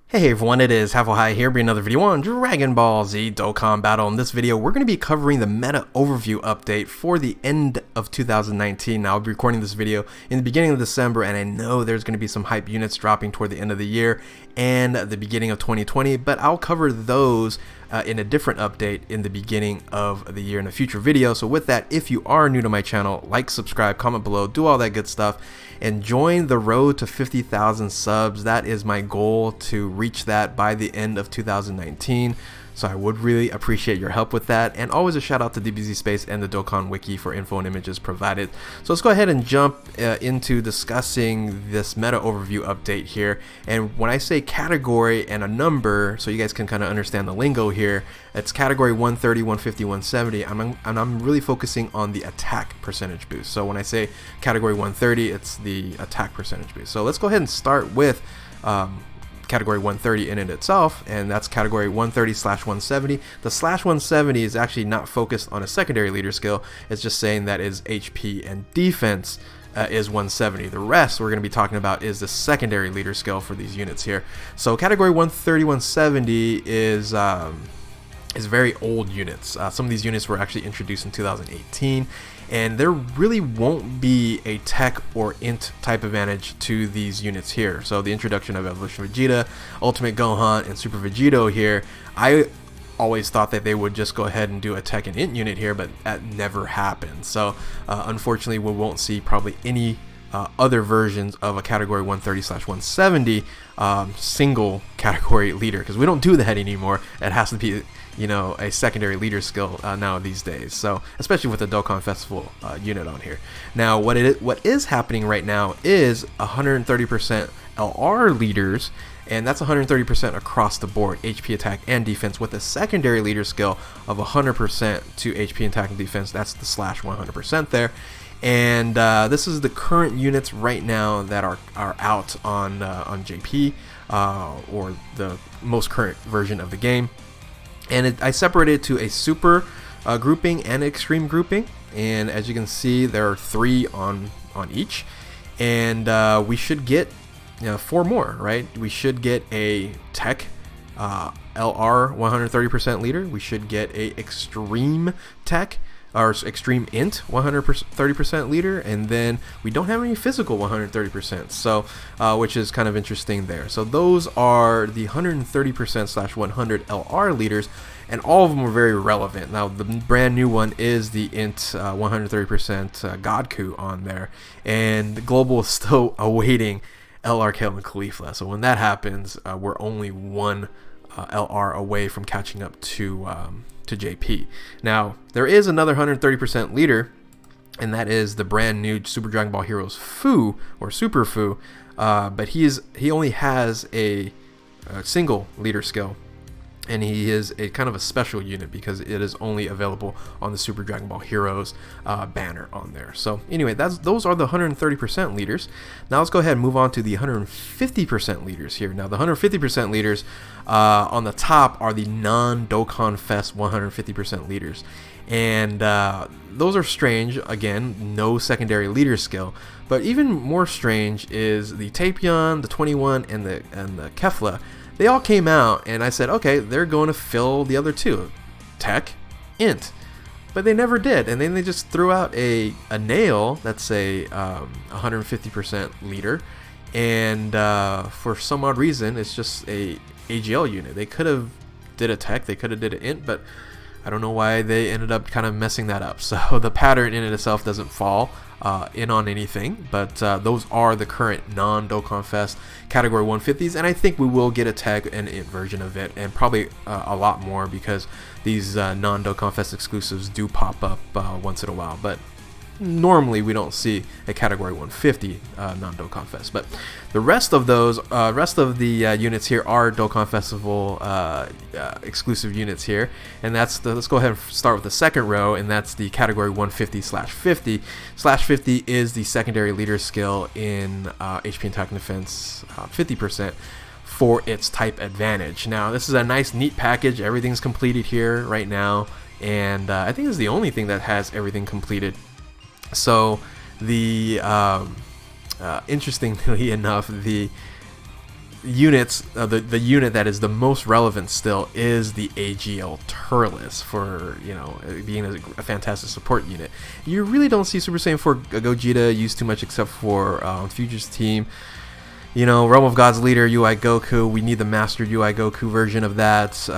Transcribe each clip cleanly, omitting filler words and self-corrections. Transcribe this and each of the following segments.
Hey everyone, it is High here, bringing another video on Dragon Ball Z Dokkan Battle. In this video, we're going to be covering the meta overview update for the end of 2019. Now, I'll be recording this video in the beginning of December, and I know there's going to be some hype units dropping toward the end of the year and the beginning of 2020, but I'll cover those in a different update in the beginning of the year in a future video. So with that, if you are new to my channel, like, subscribe, comment below, do all that good stuff, and join the road to 50,000 subs. That is my goal, to reach that by the end of 2019. So I would really appreciate your help with that. And always a shout out to DBZ Space and the Dokkan Wiki for info and images provided. So let's go ahead and jump into discussing this meta overview update here. And when I say category and a number, so you guys can kind of understand the lingo here, it's category 130, 150, 170, and I'm really focusing on the attack percentage boost. So when I say category 130, it's the attack percentage boost. So let's go ahead and start with category 130 in it itself, and that's category 130/170. The /170 is actually not focused on a secondary leader skill. It's just saying that is HP and defense is 170. The rest we're going to be talking about is the secondary leader skill for these units here. So category 130/170 is very old units. Some of these units were actually introduced in 2018, and there really won't be a tech or int type advantage to these units here. So the introduction of Evolution Vegeta, Ultimate Gohan, and Super Vegito here, I always thought that they would just go ahead and do a tech and int unit here, but that never happened. So unfortunately, we won't see probably any other versions of a category 130/170 single category leader, because we don't do that anymore. It has to be, you know, a secondary leader skill now these days. So especially with the Dokkan Festival unit on here. Now what is happening right now is 130% LR leaders, and that's 130% across the board, HP, attack, and defense, with a secondary leader skill of 100% to HP, attack, and defense. That's the /100% there. And this is the current units right now that are out on JP, or the most current version of the game. And I separated it to a super grouping and extreme grouping, and as you can see, there are 3 on each, and we should get 4 more, right? We should get a tech LR 130% leader. We should get a extreme tech or extreme int 130% leader, and then we don't have any physical 130%, so which is kind of interesting there. So those are the 130%/100 LR leaders, and all of them are very relevant. Now the brand new one is the int 130% Godku on there, and the global is still awaiting LR Kale and Caulifla. So when that happens, we're only 1 LR away from catching up to JP. Now there is another 130% leader, and that is the brand new Super Dragon Ball Heroes Fu, or Super Fu, but he only has a single leader skill, and he is a kind of a special unit because it is only available on the Super Dragon Ball Heroes banner on there. So anyway, those are the 130% leaders. Now let's go ahead and move on to the 150% leaders here. Now the 150% leaders on the top are the non-Dokkan Fest 150% leaders, and those are strange. Again, no secondary leader skill, but even more strange is the Tapion, the 21, and the Kefla. They all came out, and I said, okay, they're going to fill the other 2, tech, int, but they never did. And then they just threw out a nail that's a 150% leader, and for some odd reason, it's just a AGL unit. They could have did a tech, they could have did an int, but I don't know why they ended up kind of messing that up. So the pattern in itself doesn't fall in on anything, but those are the current non-Dokkan Fest category 150s, and I think we will get a tag and int version of it, and probably a lot more, because these non-Dokkan Fest exclusives do pop up once in a while, but normally we don't see a category 150 non-Dokkan Fest. But the rest of those units here are Dokkan Festival exclusive units here, and let's go ahead and start with the second row, and that's the category 150/50. /50 is the secondary leader skill in HP, attack, and defense 50% for its type advantage. Now this is a nice neat package. Everything's completed here right now, and I think it's the only thing that has everything completed. So the interestingly enough, the units, the unit that is the most relevant still is the AGL Turles for, you know, being a fantastic support unit. You really don't see Super Saiyan 4 Gogeta used too much except for Future's team. You know, Realm of God's leader, UI Goku, we need the mastered UI Goku version of that.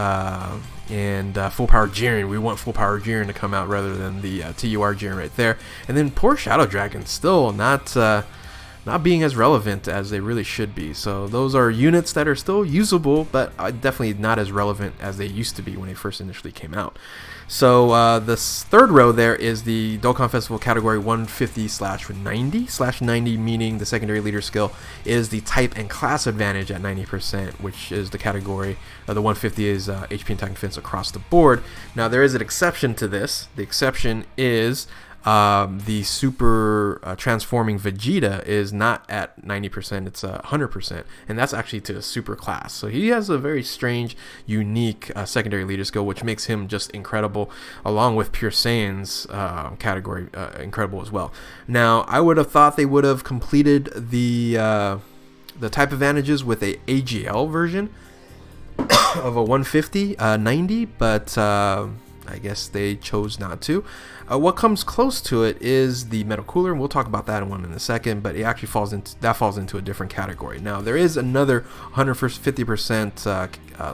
And Full Power Jiren, we want Full Power Jiren to come out rather than the TUR Jiren right there. And then poor Shadow Dragon, still not being as relevant as they really should be. So those are units that are still usable, but definitely not as relevant as they used to be when they first initially came out. So this third row there is the Dokkan Festival category 150/90. 90 meaning the secondary leader skill is the type and class advantage at 90%, which is the category. The 150 is HP and attack and defense across the board. Now there is an exception to this. The exception is the super transforming Vegeta is not at 90%, it's 100%, and that's actually to a super class. So he has a very strange, unique secondary leader skill, which makes him just incredible, along with Pure Saiyan's category incredible as well. Now, I would have thought they would have completed the type advantages with a AGL version of a 150/90, but I guess they chose not to. What comes close to it is the Metal Cooler, and we'll talk about that in a second, but it actually falls into a different category. Now, there is another 150%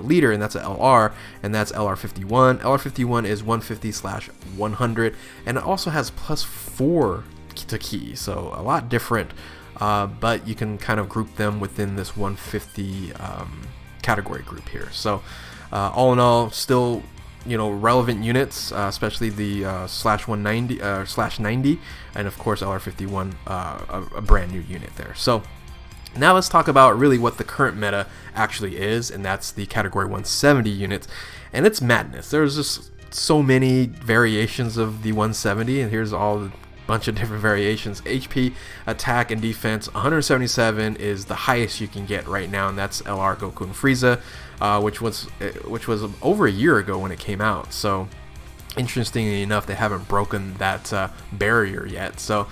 leader, and that's an LR, and that's LR51. LR51 is 150/100, and it also has +4 to key, so a lot different, but you can kind of group them within this 150 category group here. So all in all, still, you know, relevant units, especially the /190 and of course LR51, a brand new unit there. So now let's talk about really what the current meta actually is, and that's the category 170 units, and it's madness. There's just so many variations of the 170, and here's all the bunch of different variations. HP, attack, and defense. 177 is the highest you can get right now, and that's LR Goku and Frieza, which was over a year ago when it came out. So interestingly enough, they haven't broken that barrier yet. So,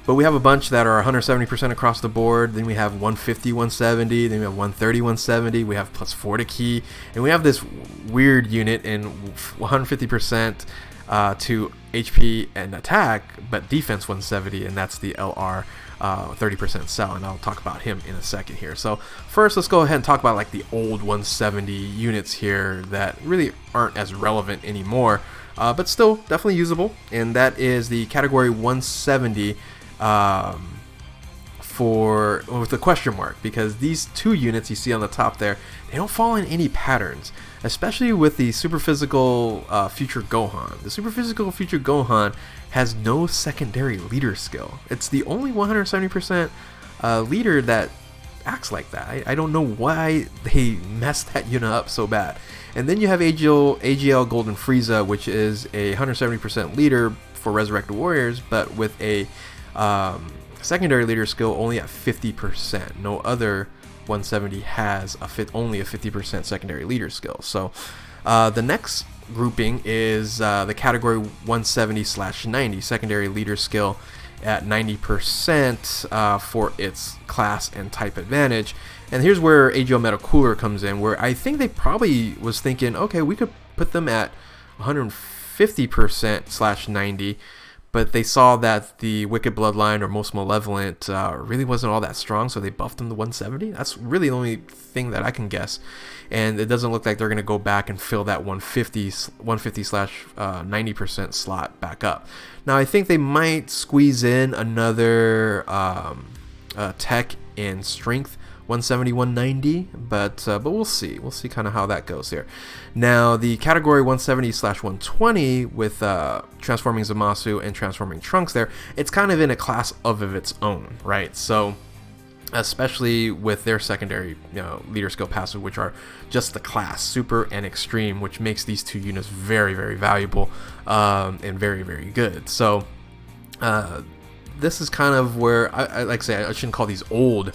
but we have a bunch that are 170% across the board. Then we have 150, 170. Then we have 130, 170. We have +4 to key, and we have this weird unit in 150% to HP and attack, but defense 170, and that's the LR 30% cell, and I'll talk about him in a second here. So first, let's go ahead and talk about like the old 170 units here that really aren't as relevant anymore, but still definitely usable, and that is the category 170 with a question mark, because these two units you see on the top there, they don't fall in any patterns, especially with the super physical future Gohan. The super physical future Gohan has no secondary leader skill. It's the only 170% leader that acts like that. I don't know why they messed that unit up so bad. And then you have AGL Golden Frieza, which is a 170% leader for Resurrected Warriors, but with a secondary leader skill only at 50%. No other 170 has only a 50% secondary leader skill. So the next grouping is the category 170/90, secondary leader skill at 90% for its class and type advantage. And here's where AGL Metal Cooler comes in, where I think they probably was thinking, okay, we could put them at 150%/90, but they saw that the Wicked Bloodline or Most Malevolent really wasn't all that strong, so they buffed them to 170. That's really the only thing that I can guess, and it doesn't look like they're going to go back and fill that 150/90% slot back up. Now, I think they might squeeze in another tech and strength 170/190, but we'll see. We'll see kind of how that goes here. Now, the category 170/120 with transforming Zamasu and transforming Trunks there, it's kind of in a class of its own, right? So, especially with their secondary, leader skill passive, which are just the class, super and extreme, which makes these two units very, very valuable and very, very good. So, this is kind of where I like to say I shouldn't call these old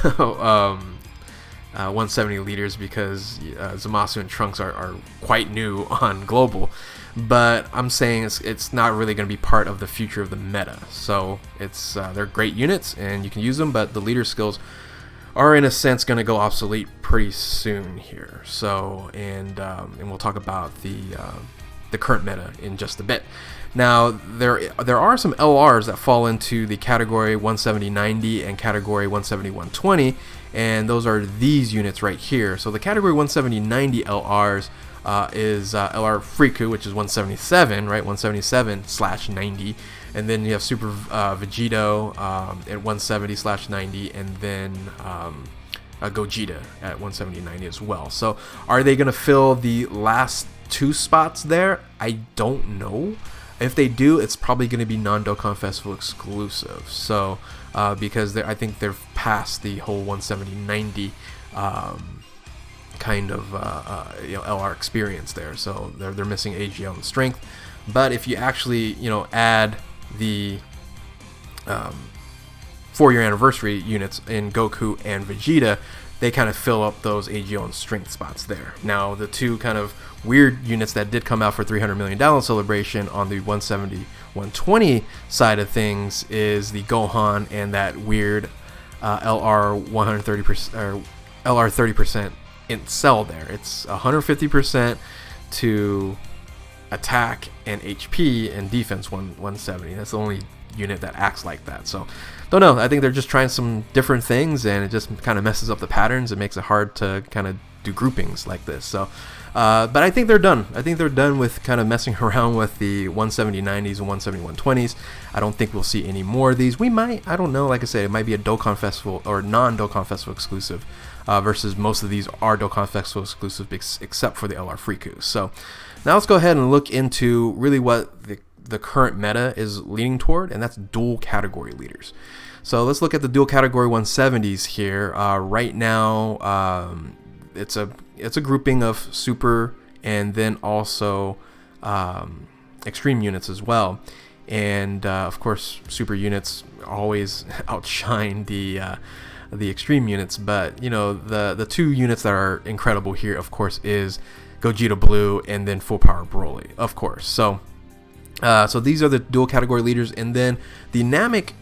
170 leaders, because Zamasu and Trunks are quite new on global, but I'm saying it's not really going to be part of the future of the meta. So they're great units and you can use them, but the leader skills are in a sense going to go obsolete pretty soon here. So, and we'll talk about the current meta in just a bit. Now, there are some LRs that fall into the category 170-90 and category 170-120, and those are these units right here. So the category 170-90 LRs is LR Friku, which is 177, right? 177/90, and then you have Super Vegito at 170/90, and then Gogeta at 170-90 as well. So are they going to fill the last two spots there? I don't know. If they do, it's probably going to be non-Dokkan Festival exclusive. So because I think they're past the whole 170-90 kind of LR experience there. So they're missing AGL and strength. But if you actually add the 4-year anniversary units in Goku and Vegeta, they kind of fill up those AGO and strength spots there. Now, the two kind of weird units that did come out for $300 million celebration on the 170-120 side of things is the Gohan and that weird LR 130% or LR 30% in cell there. It's 150% to attack and HP and defense 170. That's the only unit that acts like that. So don't know, I think they're just trying some different things, and it just kind of messes up the patterns. It makes it hard to kind of do groupings like this. So but I think they're done. I think they're done with kind of messing around with the 170-90s and 170-120s. I don't think we'll see any more of these. We might, I don't know, like I said, it might be a Dokkan Festival or non-Dokkan Festival exclusive versus most of these are Dokkan Festival exclusive except for the LR Friku. So now let's go ahead and look into really what the current meta is leaning toward, and that's dual category leaders. So let's look at the dual category 170s here. Right now, it's a grouping of super and then also extreme units as well. And of course, super units always outshine the extreme units. But the two units that are incredible here, of course, is Gogeta Blue and then Full Power Broly, of course. So these are the dual category leaders, and then the Namekian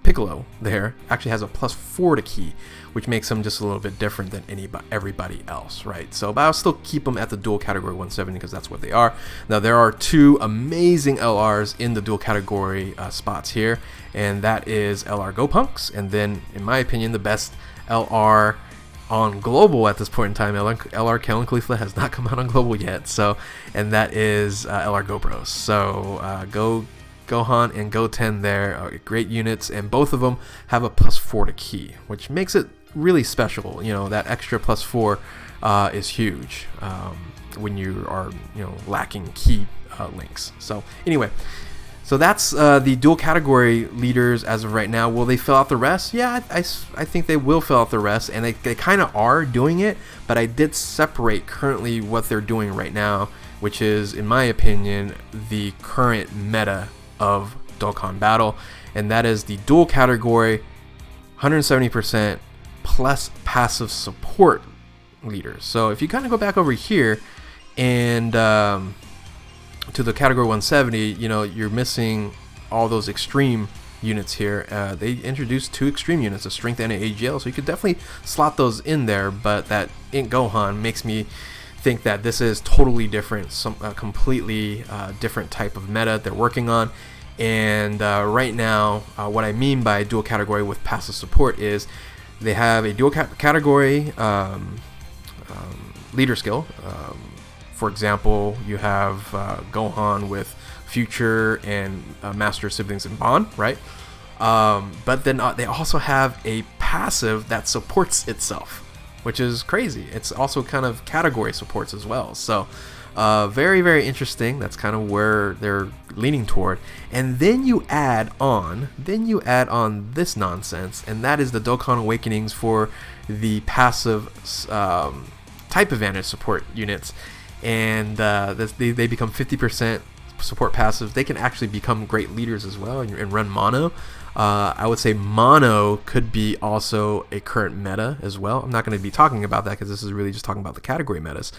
Piccolo there actually has a +4 to key, which makes him just a little bit different than everybody else, right? So, but I'll still keep them at the dual category 170 because that's what they are. Now, there are two amazing LRs in the dual category spots here, and that is LR Gopunks, and then, in my opinion, the best LR on global at this point in time, LR Kellen Khalifa has not come out on global yet, so, and that is LR Gobros. So Gohan and Goten there are great units, and both of them have a +4 to key, which makes it really special. That extra +4 is huge when you are lacking key links. So anyway, so that's the dual category leaders as of right now. Will they fill out the rest? Yeah, I think they will fill out the rest, and they kind of are doing it, but I did separate currently what they're doing right now, which is, in my opinion, the current meta of Dokkan Battle, and that is the dual category 170% plus passive support leaders. So if you kind of go back over here and to the category 170, you're missing all those extreme units here. They introduced two extreme units, a strength and an AGL, so you could definitely slot those in there, but that Ink Gohan makes me think that this is totally different, some completely different type of meta they're working on. And right now, what I mean by dual category with passive support is they have a dual category leader skill. For example, you have Gohan with Future and Master Siblings and Bond, right? But then they also have a passive that supports itself, which is crazy. It's also kind of category supports as well. So very, very interesting. That's kind of where they're leaning toward. And then you add on this nonsense, and that is the Dokkan Awakenings for the passive type advantage support units. And they become 50% support passive. They can actually become great leaders as well and run mono. I would say mono could be also a current meta as well. I'm not going to be talking about that because this is really just talking about the category metas.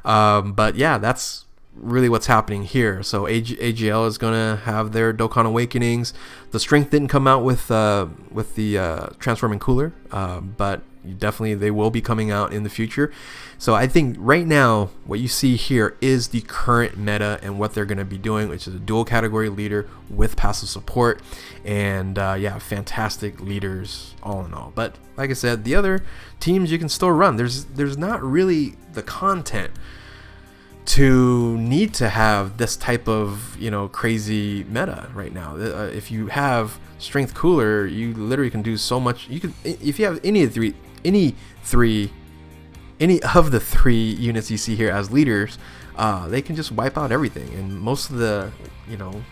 But yeah, that's really what's happening here. So AGL is gonna have their Dokkan Awakenings. The strength didn't come out with the transforming cooler, but definitely they will be coming out in the future. So I think right now what you see here is the current meta and what they're going to be doing, which is a dual category leader with passive support, and yeah, fantastic leaders all in all. But like I said, the other teams you can still run. There's not really the content to need to have this type of, you know, crazy meta right now. If you have strength cooler, you literally can do so much. You can, if you have any of the three units you see here as leaders, they can just wipe out everything. And most of the, you know,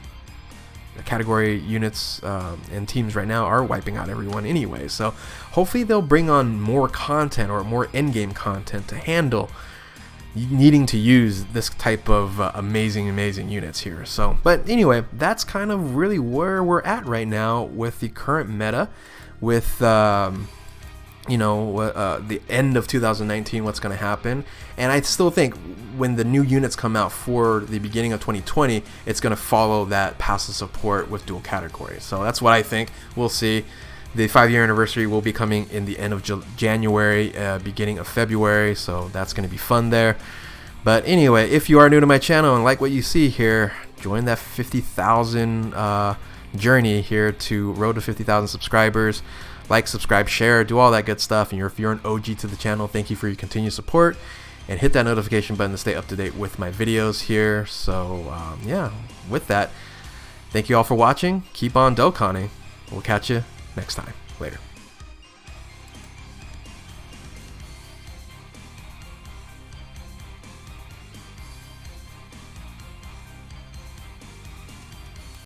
the category units and teams right now are wiping out everyone anyway. So hopefully they'll bring on more content or more endgame content to handle needing to use this type of amazing units here. So, but anyway, that's kind of really where we're at right now with the current meta, with you know, the end of 2019, what's going to happen. And I still think when the new units come out for the beginning of 2020, it's going to follow that passive support with dual categories. So that's what I think. We'll see. The 5-year anniversary will be coming in the end of January, beginning of February, so that's going to be fun there. But anyway, if you are new to my channel and like what you see here, join that 50,000 journey here to road to 50,000 subscribers. Like, subscribe, share, do all that good stuff. And if you're an OG to the channel, thank you for your continued support. And hit that notification button to stay up to date with my videos here. So yeah, with that, thank you all for watching. Keep on Dokkaning. We'll catch you next time. Later.